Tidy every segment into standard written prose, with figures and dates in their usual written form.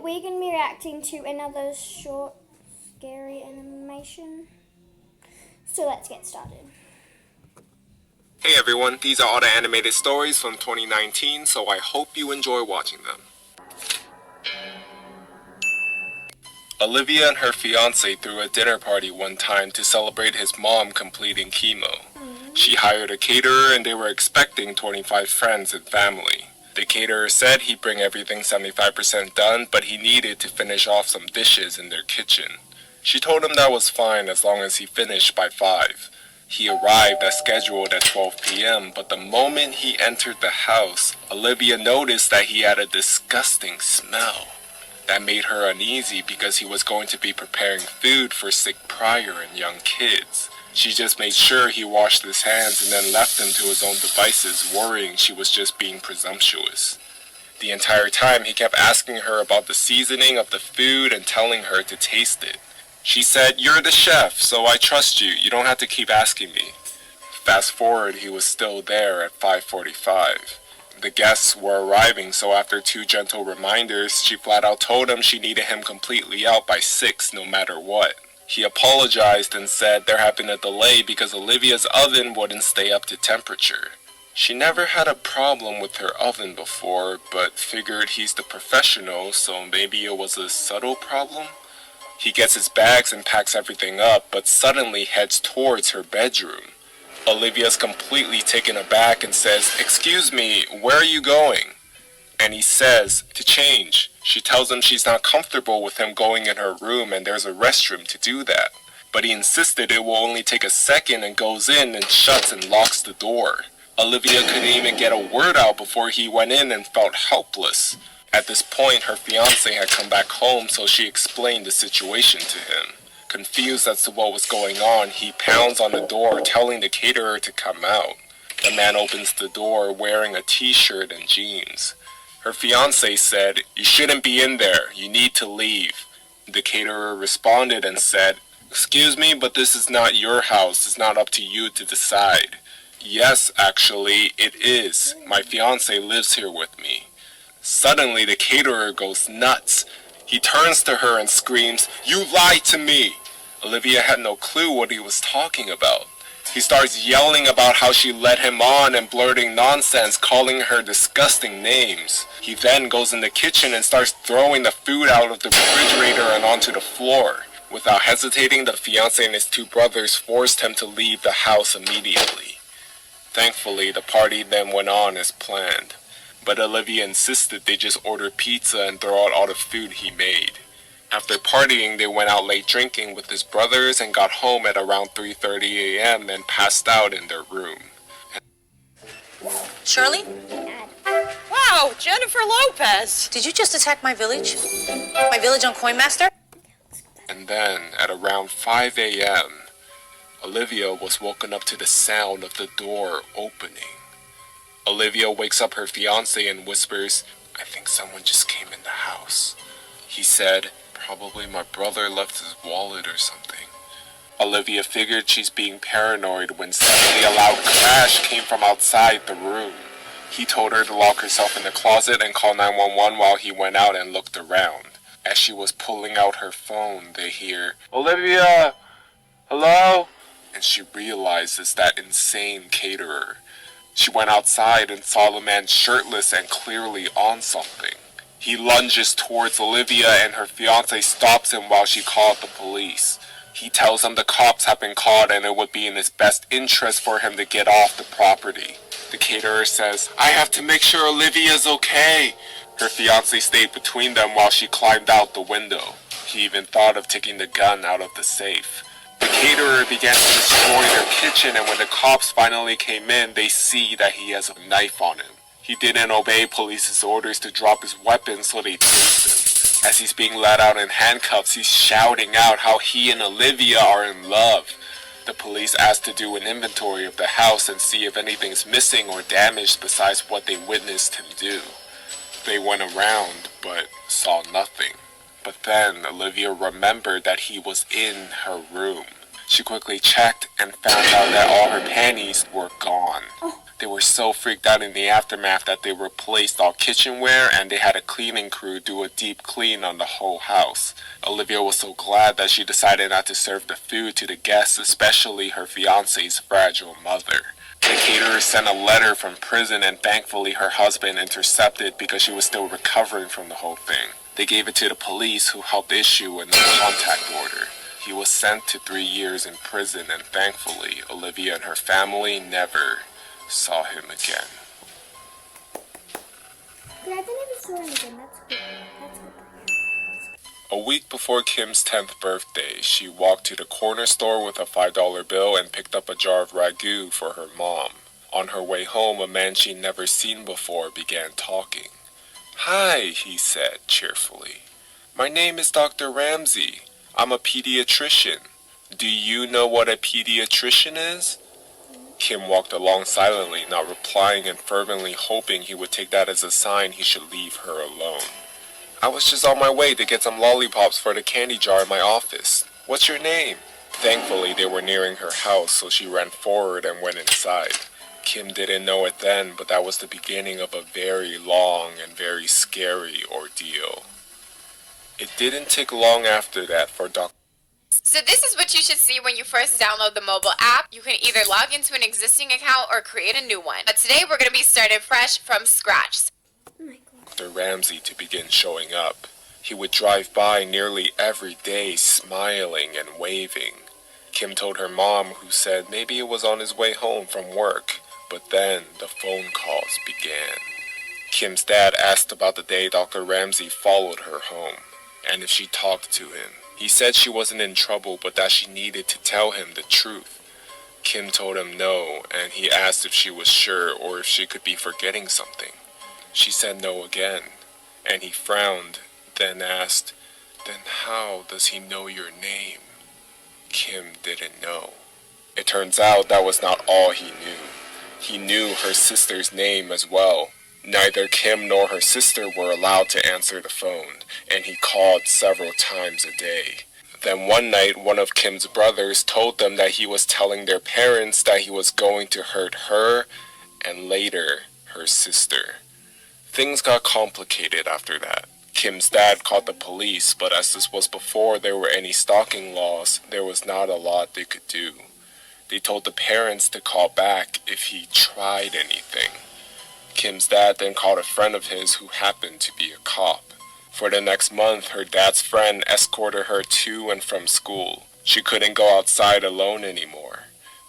we're going to be reacting to another short, scary animation. So let's get started. Hey everyone, these are all the animated stories from 2019, so I hope you enjoy watching them. Olivia and her fiance threw a dinner party one time to celebrate his mom completing chemo. She hired a caterer and they were expecting 25 friends and family. The caterer said he'd bring everything 75% done, but he needed to finish off some dishes in their kitchen. She told him that was fine as long as he finished by 5. He arrived as scheduled at 12 p.m., but the moment he entered the house, Olivia noticed that he had a disgusting smell. That made her uneasy because he was going to be preparing food for sick prior and young kids. She just made sure he washed his hands and then left him to his own devices, worrying she was just being presumptuous. The entire time he kept asking her about the seasoning of the food and telling her to taste it. She said, "You're the chef, so I trust you. You don't have to keep asking me." Fast forward, he was still there at 5:45. The guests were arriving, so after 2 gentle reminders, she flat out told him she needed him completely out by 6 no matter what. He apologized and said there had been a delay because Olivia's oven wouldn't stay up to temperature. She never had a problem with her oven before, but figured he's the professional, so maybe it was a subtle problem? He gets his bags and packs everything up, but suddenly heads towards her bedroom. Olivia's completely taken aback and says, "Excuse me, where are you going?" And he says, "To change." She tells him she's not comfortable with him going in her room and there's a restroom to do that. But he insisted it will only take a second and goes in and shuts and locks the door. Olivia couldn't even get a word out before he went in and felt helpless. At this point, her fiancé had come back home, so she explained the situation to him. Confused as to what was going on, he pounds on the door, telling the caterer to come out. The man opens the door wearing a t-shirt and jeans. Her fiancé said, "You shouldn't be in there. You need to leave." The caterer responded and said, "Excuse me, but this is not your house. It's not up to you to decide." "Yes, actually, it is. My fiancé lives here with me." Suddenly, the caterer goes nuts. He turns to her and screams, "You lied to me!" Olivia had no clue what he was talking about. He starts yelling about how she led him on and blurting nonsense, calling her disgusting names. He then goes in the kitchen and starts throwing the food out of the refrigerator and onto the floor. Without hesitating, the fiancé and his 2 brothers forced him to leave the house immediately. Thankfully, the party then went on as planned. But Olivia insisted they just order pizza and throw out all the food he made. After partying, they went out late drinking with his brothers and got home at around 3:30 a.m. and passed out in their room. Shirley? Wow, Jennifer Lopez! Did you just attack my village? My village on Coinmaster? And then, at around 5 a.m., Olivia was woken up to the sound of the door opening. Olivia wakes up her fiancé and whispers, "I think someone just came in the house." He said, "Probably my brother left his wallet or something." Olivia figured she's being paranoid when suddenly a loud crash came from outside the room. He told her to lock herself in the closet and call 911 while he went out and looked around. As she was pulling out her phone, they hear, "Olivia! Hello?" And she realizes that insane caterer. She went outside and saw the man shirtless and clearly on something. He lunges towards Olivia and her fiancé stops him while she called the police. He tells him the cops have been called and it would be in his best interest for him to get off the property. The caterer says, "I have to make sure Olivia's okay." Her fiancé stayed between them while she climbed out the window. He even thought of taking the gun out of the safe. The caterer began to destroy their kitchen, and when the cops finally came in, they see that he has a knife on him. He didn't obey police's orders to drop his weapon, so they tased him. As he's being let out in handcuffs, he's shouting out how he and Olivia are in love. The police asked to do an inventory of the house and see if anything's missing or damaged besides what they witnessed him do. They went around, but saw nothing. But then Olivia remembered that he was in her room. She quickly checked and found out that all her panties were gone. They were so freaked out in the aftermath that they replaced all kitchenware and they had a cleaning crew do a deep clean on the whole house. Olivia was so glad that she decided not to serve the food to the guests, especially her fiance's fragile mother. The caterer sent a letter from prison and thankfully her husband intercepted because she was still recovering from the whole thing. They gave it to the police who helped issue a no-contact order. He was sent to 3 years in prison and thankfully Olivia and her family never saw him again. Yeah, I never saw him again. That's good. That's good. A week before Kim's 10th birthday, she walked to the corner store with a $5 bill and picked up a jar of ragu for her mom. On her way home, a man she'd never seen before began talking. "Hi," he said cheerfully. "My name is Dr. Ramsey. I'm a pediatrician. Do you know what a pediatrician is?" Kim walked along silently, not replying and fervently hoping he would take that as a sign he should leave her alone. "I was just on my way to get some lollipops for the candy jar in my office. What's your name?" Thankfully, they were nearing her house, so she ran forward and went inside. Kim didn't know it then, but that was the beginning of a very long and very scary ordeal. It didn't take long after that for Dr. So this is what you should see when you first download the mobile app. You can either log into an existing account or create a new one. But today we're going to be started fresh from scratch. Oh my God. Dr. Ramsey to begin showing up. He would drive by nearly every day, smiling and waving. Kim told her mom, who said maybe it was on his way home from work. But then the phone calls began. Kim's dad asked about the day Dr. Ramsey followed her home, and if she talked to him. He said she wasn't in trouble, but that she needed to tell him the truth. Kim told him no, and he asked if she was sure or if she could be forgetting something. She said no again, and he frowned, then asked, "Then how does he know your name?" Kim didn't know. It turns out that was not all he knew. He knew her sister's name as well. Neither Kim nor her sister were allowed to answer the phone, and he called several times a day. Then one night, one of Kim's brothers told them that he was telling their parents that he was going to hurt her and later her sister. Things got complicated after that. Kim's dad called the police, but as this was before there were any stalking laws, there was not a lot they could do. They told the parents to call back if he tried anything. Kim's dad then called a friend of his who happened to be a cop. For the next month, her dad's friend escorted her to and from school. She couldn't go outside alone anymore.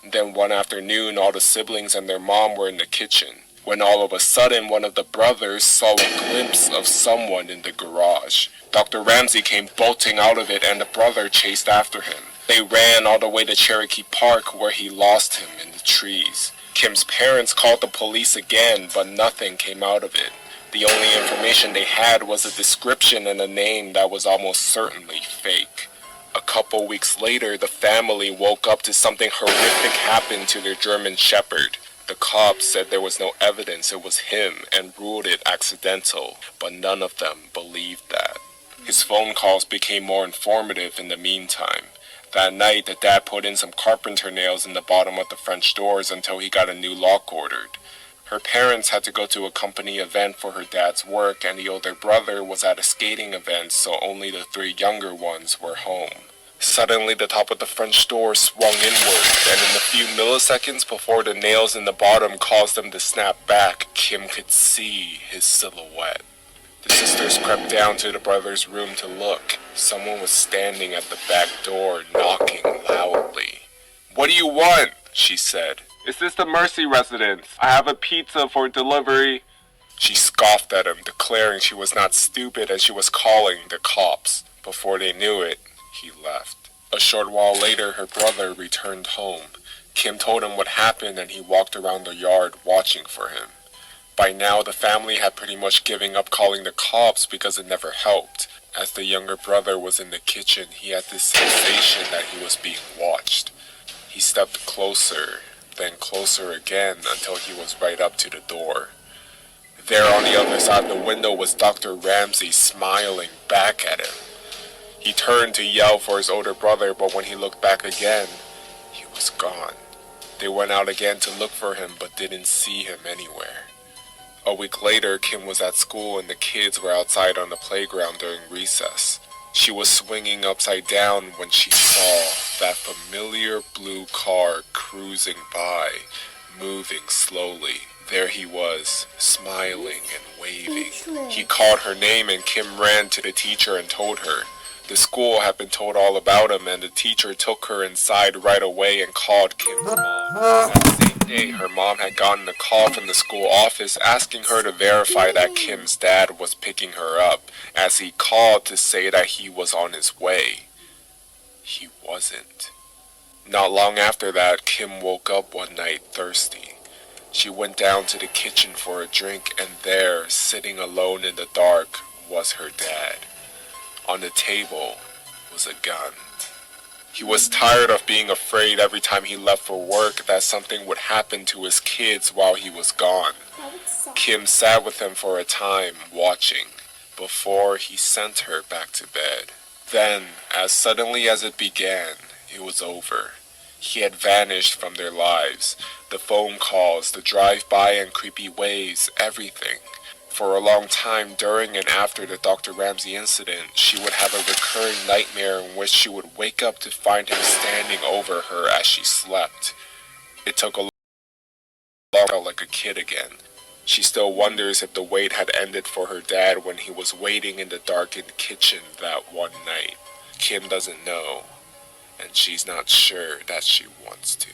Then one afternoon, all the siblings and their mom were in the kitchen, when all of a sudden one of the brothers saw a glimpse of someone in the garage. Dr. Ramsey came bolting out of it and the brother chased after him. They ran all the way to Cherokee Park where he lost him in the trees. Kim's parents called the police again, but nothing came out of it. The only information they had was a description and a name that was almost certainly fake. A couple weeks later, the family woke up to something horrific happened to their German Shepherd. The cops said there was no evidence it was him and ruled it accidental, but none of them believed that. His phone calls became more informative in the meantime. That night, the dad put in some carpenter nails in the bottom of the French doors until he got a new lock ordered. Her parents had to go to a company event for her dad's work, and the older brother was at a skating event, so only the 3 younger ones were home. Suddenly, the top of the French door swung inward, and in the few milliseconds before the nails in the bottom caused them to snap back, Kim could see his silhouette. The sisters crept down to the brother's room to look. Someone was standing at the back door, knocking loudly. "What do you want?" she said. "Is this the Mercy residence? I have a pizza for delivery." She scoffed at him, declaring she was not stupid and she was calling the cops. Before they knew it, he left. A short while later, her brother returned home. Kim told him what happened and he walked around the yard watching for him. By now, the family had pretty much given up calling the cops because it never helped. As the younger brother was in the kitchen, he had this sensation that he was being watched. He stepped closer, then closer again until he was right up to the door. There on the other side of the window was Dr. Ramsey smiling back at him. He turned to yell for his older brother, but when he looked back again, was gone. They went out again to look for him but didn't see him anywhere. A week later, Kim was at school and the kids were outside on the playground during recess. She was swinging upside down when she saw that familiar blue car cruising by, moving slowly. There he was, smiling and waving. He called her name and Kim ran to the teacher and told her. The school had been told all about him and the teacher took her inside right away and called Kim's mom. That same day, her mom had gotten a call from the school office asking her to verify that Kim's dad was picking her up, as he called to say that he was on his way. He wasn't. Not long after that, Kim woke up one night thirsty. She went down to the kitchen for a drink and there, sitting alone in the dark, was her dad. On the table was a gun. He was tired of being afraid every time he left for work that something would happen to his kids while he was gone. Kim sat with him for a time, watching, before he sent her back to bed. Then, as suddenly as it began, it was over. He had vanished from their lives. The phone calls, the drive-by and creepy waves, everything. For a long time during and after the Dr. Ramsey incident, she would have a recurring nightmare in which she would wake up to find him standing over her as she slept. It took a long time, like a kid again. She still wonders if the wait had ended for her dad when he was waiting in the darkened kitchen that one night. Kim doesn't know, and she's not sure that she wants to.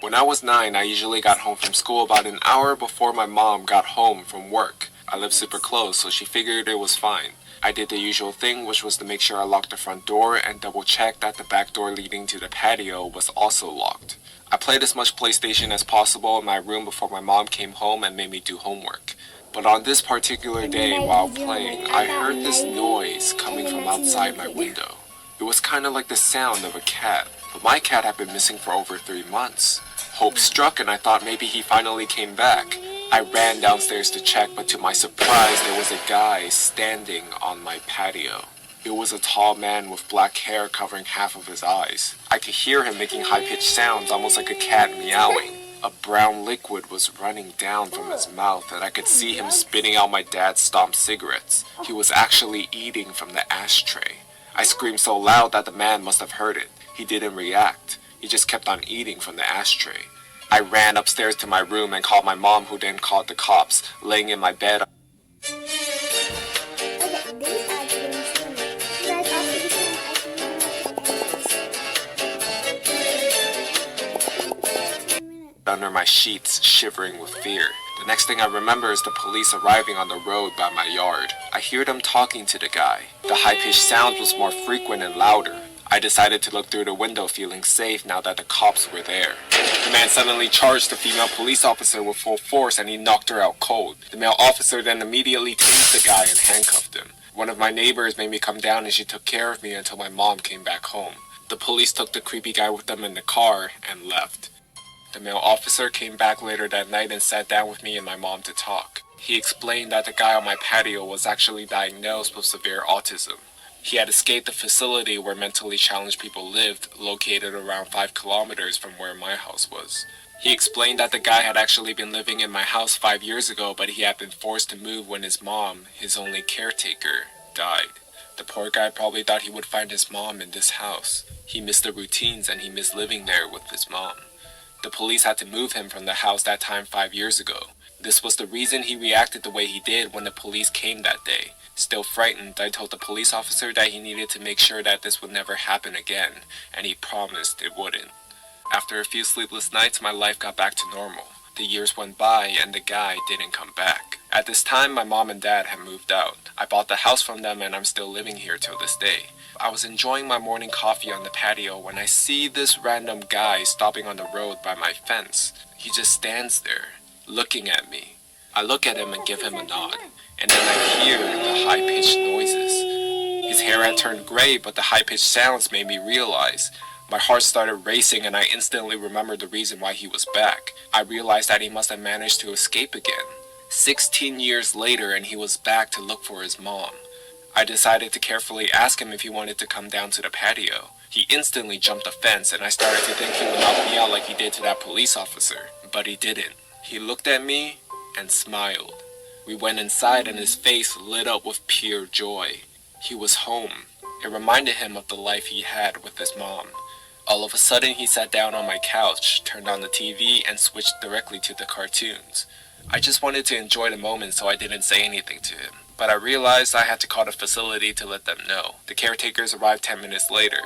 When I was 9, I usually got home from school about an hour before my mom got home from work. I lived super close, so she figured it was fine. I did the usual thing, which was to make sure I locked the front door and double check that the back door leading to the patio was also locked. I played as much PlayStation as possible in my room before my mom came home and made me do homework. But on this particular day while playing, I heard this noise coming from outside my window. It was kind of like the sound of a cat, but my cat had been missing for over 3 months. Hope struck and I thought maybe he finally came back. I ran downstairs to check, but to my surprise there was a guy standing on my patio. It was a tall man with black hair covering half of his eyes. I could hear him making high-pitched sounds, almost like a cat meowing. A brown liquid was running down from his mouth and I could see him spitting out my dad's stomped cigarettes. He was actually eating from the ashtray. I screamed so loud that the man must have heard it. He didn't react. He just kept on eating from the ashtray. I ran upstairs to my room and called my mom, who then called the cops, laying in my bed. Under my sheets, shivering with fear. The next thing I remember is the police arriving on the road by my yard. I hear them talking to the guy. The high-pitched sound was more frequent and louder. I decided to look through the window, feeling safe now that the cops were there. The man suddenly charged the female police officer with full force and he knocked her out cold. The male officer then immediately tased the guy and handcuffed him. One of my neighbors made me come down and she took care of me until my mom came back home. The police took the creepy guy with them in the car and left. The male officer came back later that night and sat down with me and my mom to talk. He explained that the guy on my patio was actually diagnosed with severe autism. He had escaped the facility where mentally challenged people lived, located around 5 kilometers from where my house was. He explained that the guy had actually been living in my house 5 years ago, but he had been forced to move when his mom, his only caretaker, died. The poor guy probably thought he would find his mom in this house. He missed the routines and he missed living there with his mom. The police had to move him from the house that time 5 years ago. This was the reason he reacted the way he did when the police came that day. Still frightened, I told the police officer that he needed to make sure that this would never happen again, and he promised it wouldn't. After a few sleepless nights, my life got back to normal. The years went by and the guy didn't come back. At this time, my mom and dad had moved out. I bought the house from them and I'm still living here till this day. I was enjoying my morning coffee on the patio when I see this random guy stopping on the road by my fence. He just stands there, looking at me. I look at him and give him a nod, and then I hear the high-pitched noises. His hair had turned gray, but the high-pitched sounds made me realize. My heart started racing and I instantly remembered the reason why he was back. I realized that he must have managed to escape again. 16 years later and he was back to look for his mom. I decided to carefully ask him if he wanted to come down to the patio. He instantly jumped the fence, and I started to think he would knock me out like he did to that police officer. But he didn't. He looked at me and smiled. We went inside and his face lit up with pure joy. He was home. It reminded him of the life he had with his mom. All of a sudden, he sat down on my couch, turned on the TV, and switched directly to the cartoons. I just wanted to enjoy the moment, so I didn't say anything to him. But I realized I had to call the facility to let them know. The caretakers arrived 10 minutes later.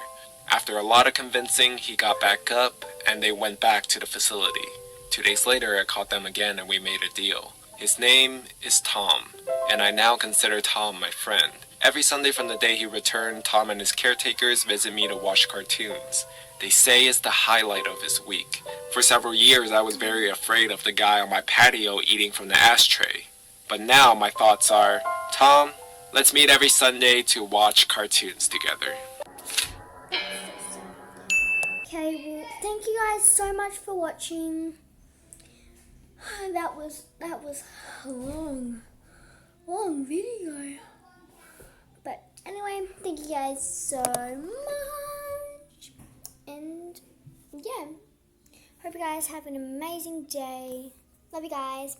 After a lot of convincing, he got back up, and they went back to the facility. 2 days later, I called them again and we made a deal. His name is Tom, and I now consider Tom my friend. Every Sunday from the day he returned, Tom and his caretakers visit me to watch cartoons. They say it's the highlight of his week. For several years, I was very afraid of the guy on my patio eating from the ashtray. But now my thoughts are, Tom, let's meet every Sunday to watch cartoons together. Okay, well, thank you guys so much for watching. That was a long video. But anyway, thank you guys so much. And yeah, hope you guys have an amazing day. Love you guys.